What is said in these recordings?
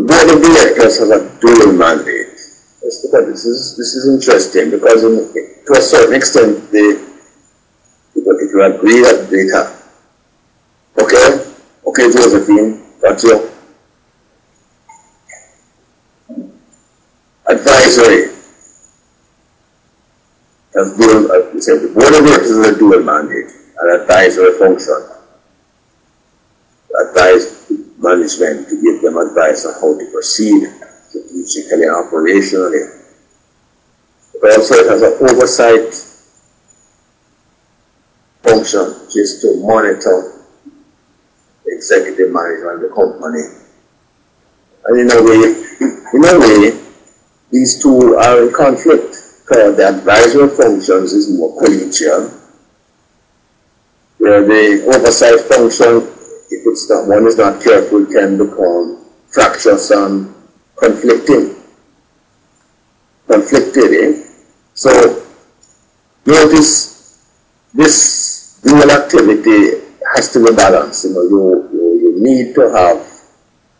The board of directors has a dual mandate. This is interesting because to a certain extent if you agree that they have. Okay, Josephine, that's you. Advisory. As we said, the board of directors is a dual mandate, an advisory function. Advise management to give them advice on how to proceed strategically and operationally. But also it has an oversight function, which is to monitor the executive management of the company. And in a way, these two are in conflict. Because the advisory functions is more collegial, where the oversight function, if it's not, one is not careful, can become fractious and conflicted. So notice this dual activity has to be balanced. You need to have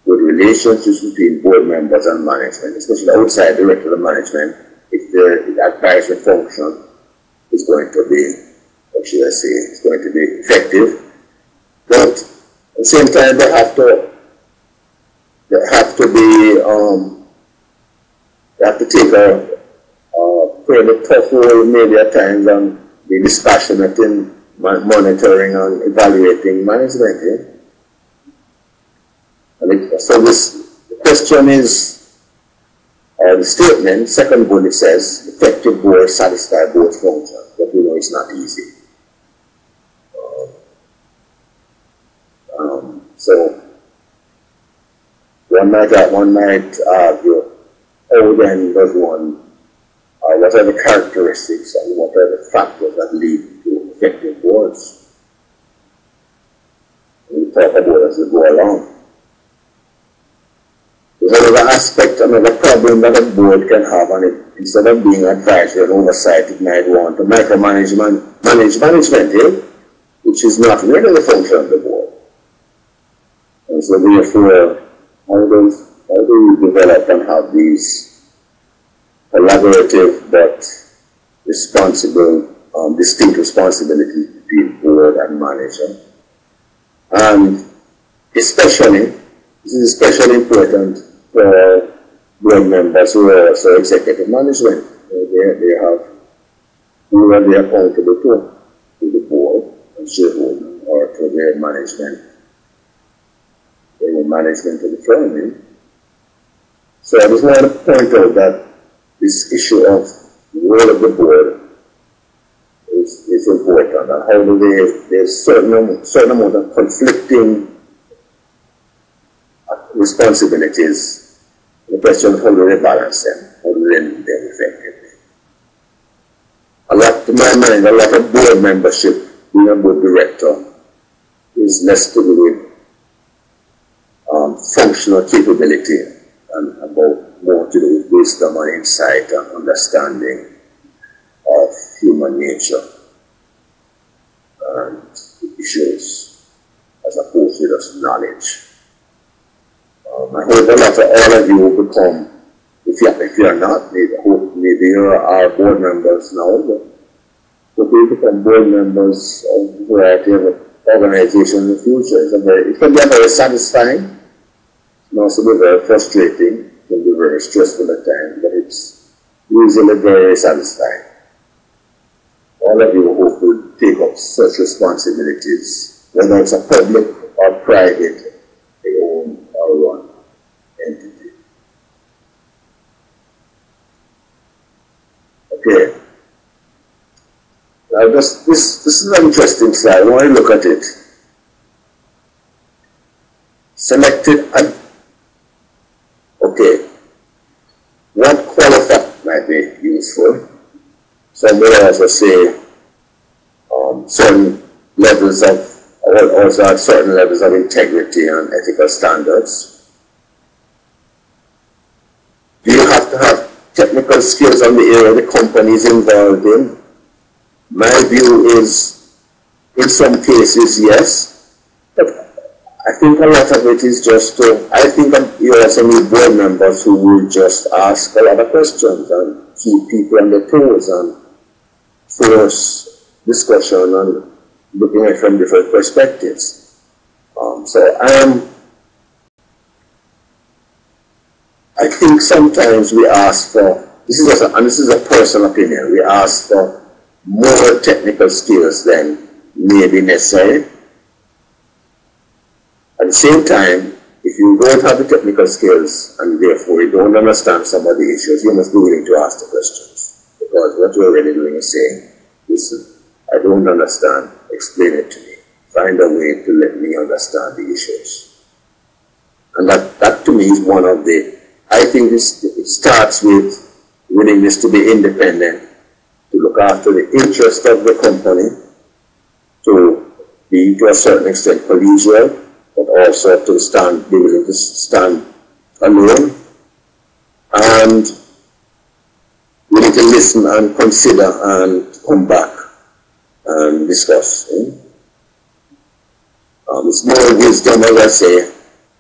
good relationships between board members and management, especially outside director of management, if the advisory function is going to be, what should I say, it's going to be effective. But at the same time, they have to take a fairly tough role maybe at times and be dispassionate in monitoring and evaluating management. So the question is, the statement, second bullet says, effective board satisfy both functions, but we know it's not easy. So one might argue, how then does one, what are the characteristics and what are the factors that lead to effective boards? We'll talk about it as we go along. There's another aspect, another problem that a board can have, and instead of being advisory and oversight, it might want to manage management, which is not really the function of the board. And so therefore, how do we develop and have these collaborative but responsible, distinct responsibilities between board and manager? And especially, this is especially important for board members who are also executive management. They have who are they accountable to the board and shareholder or to their management, the management of the firm. So I just want to point out that this issue of the role of the board is important, and how do there's certain amount of conflicting responsibilities. The question is how do they balance them? How do they do them effectively? To my mind, a lot of board membership, being a board director, is less to do with functional capability and about more to do with wisdom and insight and understanding of human nature and issues as opposed to just knowledge. I hope a lot of all of you will become, if you are not, maybe you are board members now, but you become board members of a variety of organizations in the future. It can be very satisfying, it can also be very frustrating, it can be very stressful at times, but it's usually very satisfying. All of you hope will take up such responsibilities, whether it's a public or private, owned or run entity. Okay. Now this is an interesting slide. I want to look at it. Selected and okay. What qualifier might be useful? Some will also say certain levels of, also at certain levels of integrity and ethical standards. Do you have to have technical skills on the area the company is involved in? My view is, in some cases, yes. But I think a lot of it is just I think you also need board members who will just ask a lot of questions and keep people on their toes and force discussion and looking at it from different perspectives. I think sometimes we ask for, this is a personal opinion, we ask for more technical skills than may be necessary. At the same time, if you don't have the technical skills and therefore you don't understand some of the issues, you must be willing to ask the questions. Because what you're really doing is saying, listen, I don't understand, explain it to me. Find a way to let me understand the issues. And that to me is one of the, I think it starts with willingness to be independent, to look after the interest of the company, to be to a certain extent collegial, but also to be willing to stand alone, and willing to listen and consider and come back and discuss. It's more wisdom, as I say,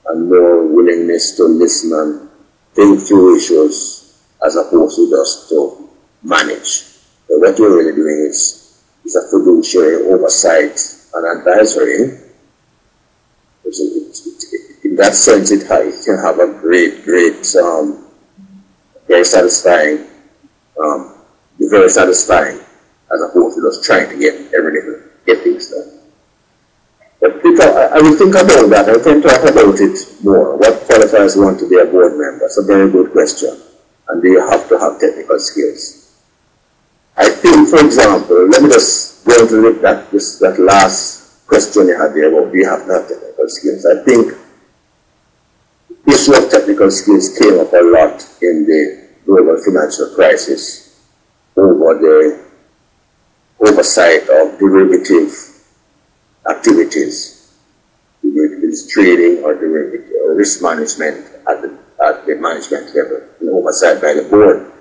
and more willingness to listen and think through issues as opposed to just to manage. So what you're really doing is a fiduciary oversight and advisory. In that sense, it can have a great, very satisfying, as opposed to just trying to get things done. But I will think about that. I can talk about it more. What qualifies one to be a board member? It's a very good question. And do you have to have technical skills? I think, for example, let me just go into that last question you had there about do you have to have technical skills. I think the issue of technical skills came up a lot in the global financial crisis over the oversight of derivative activities, trading or derivative or risk management at the management level, and oversight by the board.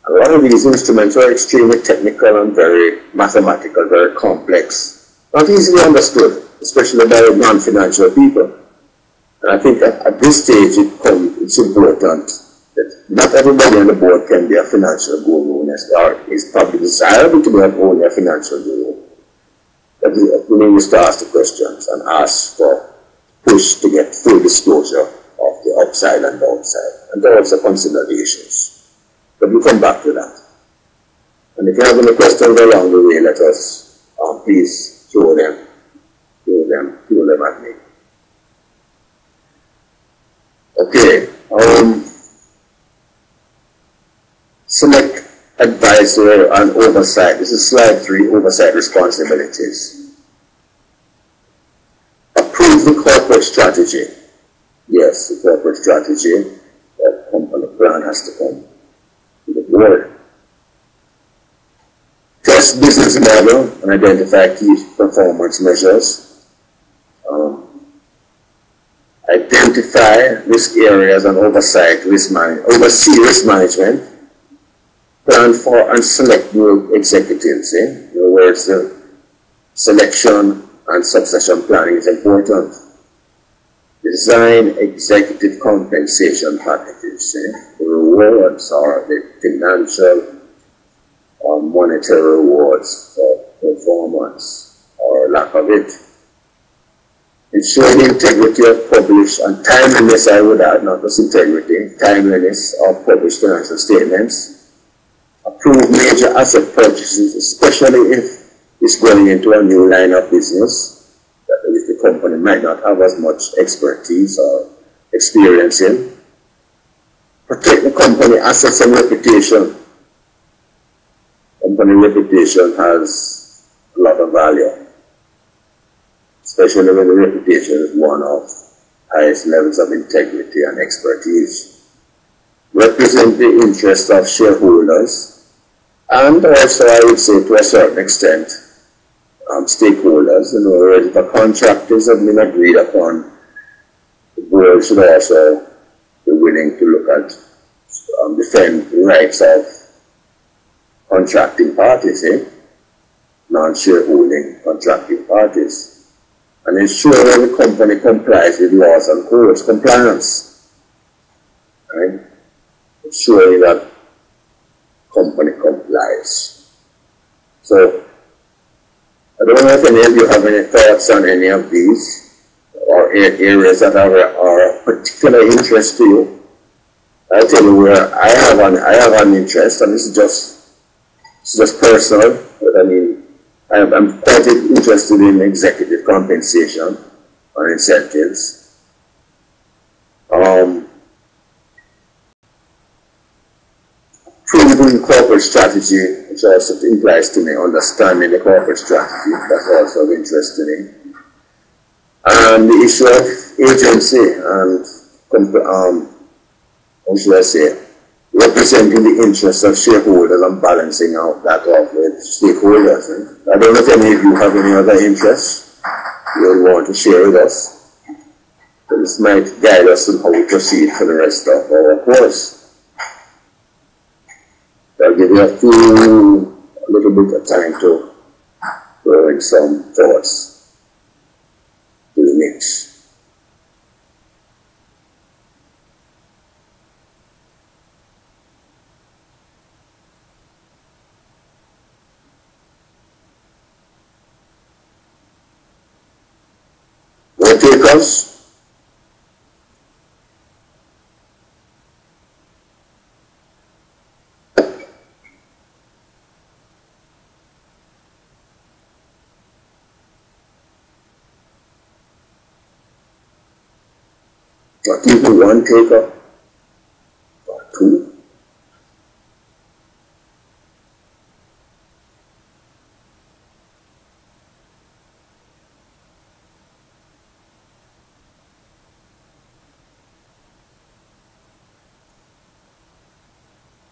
A lot of these instruments are extremely technical and very mathematical, very complex, not easily understood, especially by non-financial people. And I think at this stage it's important that not everybody on the board can be a financial guru, or it's probably desirable to be only a financial guru. But we need to ask the questions and ask for push to get full disclosure of the upside and downside, and to also consider the issues. But we'll come back to that. And if you have any questions along the way, let us please throw them at me. Okay. Select advisory and oversight. This is slide 3, oversight responsibilities. Approve the corporate strategy. Yes, the corporate strategy, that company plan has to come to the board. Test business model and identify key performance measures. Identify risk areas and oversee risk management. Plan for and select new executives. In other words, the selection and succession planning is important. Design executive compensation packages. The rewards are the financial or monetary rewards for performance or lack of it. Ensure the integrity of published and timeliness, I would add, not just integrity, timeliness of published financial statements. Approve major asset purchases, especially if it's going into a new line of business that the company might not have as much expertise or experience in. Protect the company assets and reputation. Company reputation has a lot of value, especially when the reputation is one of highest levels of integrity and expertise. Represent the interests of shareholders, and also, I would say, to a certain extent, stakeholders. In other words, if a contract has been agreed upon, the board should also be willing to look at, defend the rights of contracting parties, non-shareholding contracting parties. and ensure that the company complies with laws and codes compliance. Right? Ensuring that company complies. So, I don't know if any of you have any thoughts on any of these or areas that are of particular interest to you. I'll tell you where I have an interest, and this is just personal, but I mean, I'm quite interested in executive compensation and incentives. Proving corporate strategy, which also implies to me understanding the corporate strategy, that's also of interest to me. And the issue of agency and, how should I say, representing the interests of shareholders and balancing out that off with stakeholders. I don't know if any of you have any other interests you would want to share with us. So this might guide us on how we proceed for the rest of our course. I'll give you a little bit of time to throw in some thoughts to the mix. No takers? Not even one taker, or two.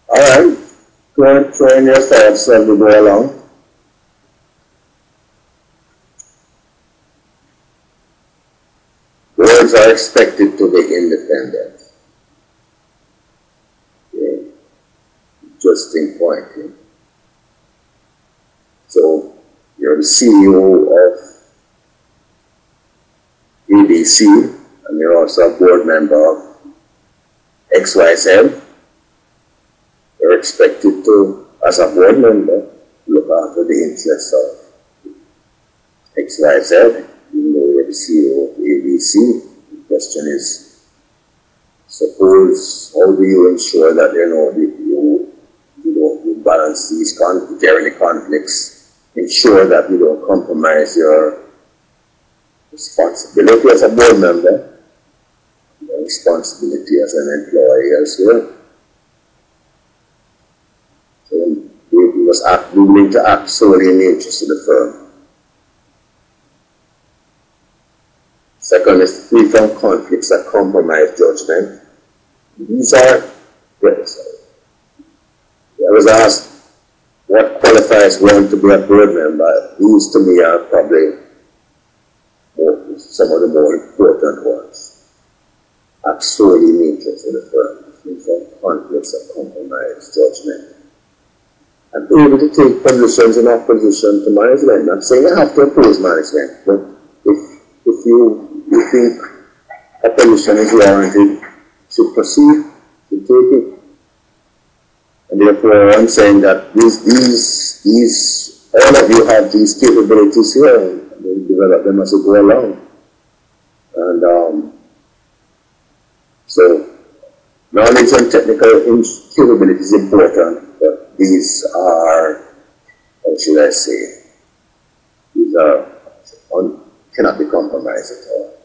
All right, throw in your thoughts as we go along. Boards are expected to be independent. Okay. Interesting point here. So, you're the CEO of ABC, and you're also a board member of XYZ. You're expected to, as a board member, look after the interests of XYZ. Even though you're the CEO of ABC, the question is, suppose, how do you ensure that you balance these conflicts, if there are any conflicts, ensure that you don't compromise your responsibility as a board member, your responsibility as an employee as well. So we must be willing to act solely in the interest of the firm. Second is free from conflicts that compromise judgment. These are, yes, I was asked what qualifies one to be a board member. These to me are probably some of the more important ones. Act solely in the interest of the firm, free from conflicts that compromise judgment. And be able to take positions in opposition to management. I'm saying you have to oppose management, but if you think a position is warranted, should proceed, should take it. And therefore, I'm saying that all of you have these capabilities here, and we'll develop them as we go along. And so, knowledge and technical capability is important, but these are, how should I say, these are cannot be compromised at all.